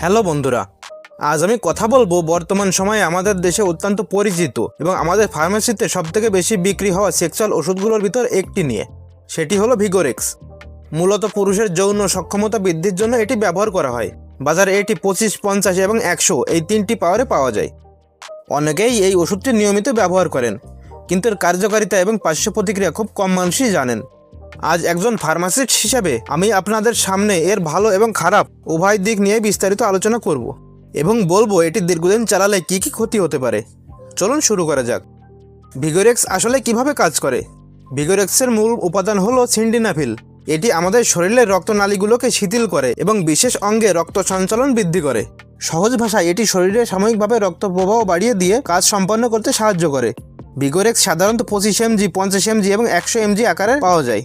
Hello বন্ধুরা, আজ আমি কথা বলবো বর্তমান সময়ে আমাদের দেশে অত্যন্ত পরিচিত এবং আমাদের ফার্মেসিতে সবথেকে বেশি বিক্রি হওয়া সেক্সুয়াল ওষুধগুলোর ভিতর একটি নিয়ে। সেটি হলো ভিগোরেক্স। মূলত পুরুষের যৌন সক্ষমতা বৃদ্ধির জন্য এটি ব্যবহার করা হয়। বাজারে এটি 25, 50 এবং 100 এই তিনটি পাওয়ারে পাওয়া যায়। অনেকেই এই ওষুধটি নিয়মিত ব্যবহার করেন, কিন্তু এর কার্যকারিতা এবং পার্শ্ব প্রতিক্রিয়া খুব কম মানুষই জানেন। আজ একজন ফার্মাসিস্ট হিসাবে আমি আপনাদের সামনে এর ভালো এবং খারাপ উভয় দিক নিয়ে বিস্তারিত আলোচনা করব এবং বলবো এটি দীর্ঘদিন চালালে কি কি ক্ষতি হতে পারে। চলুন শুরু করা যাক। ভিগোরেক্স আসলে কিভাবে কাজ করে? ভিগোরেক্সের মূল উপাদান হলো সিন্ডিনাফিল। এটি আমাদের শরীরের রক্তনালীগুলোকে শিথিল করে এবং বিশেষ অঙ্গে রক্ত সঞ্চালন বৃদ্ধি করে। সহজ ভাষায় এটি শরীরে সাময়িকভাবে রক্ত প্রবাহ বাড়িয়ে দিয়ে কাজ সম্পন্ন করতে সাহায্য করে। ভিগোরেক্স সাধারণত 25 mg, 50 mg এবং 100 mg আকারে পাওয়া যায়।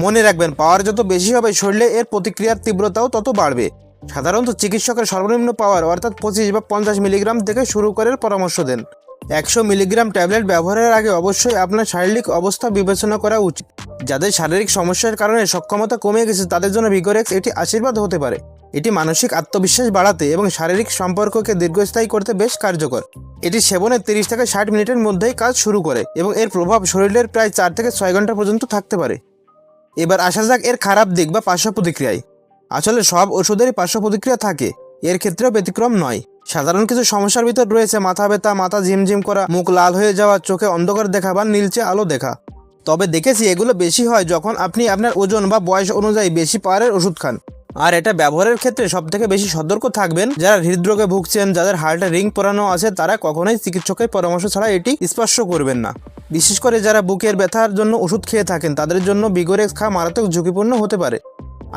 মনে রাখবেন, পাওয়ার যত বেশি হবে শরীরে এর প্রতিক্রিয়ার তীব্রতাও তত বাড়বে। সাধারণত চিকিৎসকের সর্বনিম্ন পাওয়ার অর্থাৎ 25 বা 50 মিলিগ্রাম থেকে শুরু করে পরামর্শ দেন। 100 মিলিগ্রাম ট্যাবলেট ব্যবহারের আগে অবশ্যই আপনার শারীরিক অবস্থা বিবেচনা করা উচিত। যাদের শারীরিক সমস্যার কারণে সক্ষমতা কমে গেছে তাদের জন্য ভিগোরেক্স এটি আশীর্বাদ হতে পারে। এটি মানসিক আত্মবিশ্বাস বাড়াতে এবং শারীরিক সম্পর্ককে দীর্ঘস্থায়ী করতে বেশ কার্যকর। এটি সেবনের 30 থেকে 60 মিনিটের মধ্যেই কাজ শুরু করে এবং এর প্রভাব শরীরের প্রায় 4 থেকে 6 ঘন্টা পর্যন্ত থাকতে পারে। এবার আসা যাক এর খারাপ দিক বা পার্শ্ব প্রতিক্রিয়ায়। আসলে সব ওষুধেরই পার্শ্ব প্রতিক্রিয়া থাকে, এর ক্ষেত্রেও ব্যতিক্রম নয়। সাধারণ কিছু সমস্যার ভিতর রয়েছে মাথা ব্যথা, মাথা ঝিমঝিম করা, মুখ লাল হয়ে যাওয়া, চোখে অন্ধকার দেখা বা নীলচে আলো দেখা। তবে দেখেছি এগুলো বেশি হয় যখন আপনি আপনার ওজন বা বয়স অনুযায়ী বেশি পাওয়ারের ওষুধ খান। আর এটা ব্যবহারের ক্ষেত্রে সবথেকে বেশি সতর্ক থাকবেন যারা হৃদরোগে ভুগছেন, যাদের হার্টে রিং পরানো আছে, তারা কখনোই চিকিৎসকের পরামর্শ ছাড়া এটি স্পর্শ করবেন না। বিশেষ করে যারা বুকের ব্যথার জন্য ওষুধ খেয়ে থাকেন তাদের জন্য ভিগোরেক্স খাওয়া মারাত্মক ঝুঁকিপূর্ণ হতে পারে।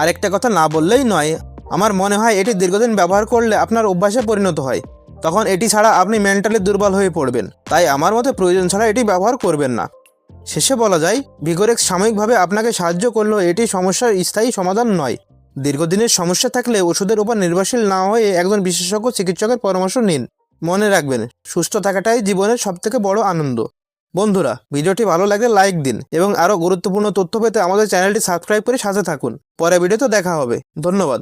আরেকটা কথা না বললেই নয়, আমার মনে হয় এটি দীর্ঘদিন ব্যবহার করলে আপনার অভ্যাসে পরিণত হয়। তখন এটি ছাড়া আপনি মেন্টালি দুর্বল হয়ে পড়বেন। তাই আমার মতে প্রয়োজন ছাড়া এটি ব্যবহার করবেন না। শেষে বলা যায়, ভিগোরেক্স সাময়িকভাবে আপনাকে সাহায্য করলেও এটি সমস্যার স্থায়ী সমাধান নয়। দীর্ঘদিনের সমস্যা থাকলে ওষুধের উপর নির্ভরশীল না হয়ে একজন বিশেষজ্ঞ চিকিৎসকের পরামর্শ নিন। মনে রাখবেন, সুস্থ থাকাটাই জীবনের সবথেকে বড় আনন্দ। বন্ধুরা, ভিডিওটি ভালো লাগলে লাইক দিন এবং আরও গুরুত্বপূর্ণ তথ্য পেতে আমাদের চ্যানেলটি সাবস্ক্রাইব করে সাথে থাকুন। পরের ভিডিওতে দেখা হবে। ধন্যবাদ।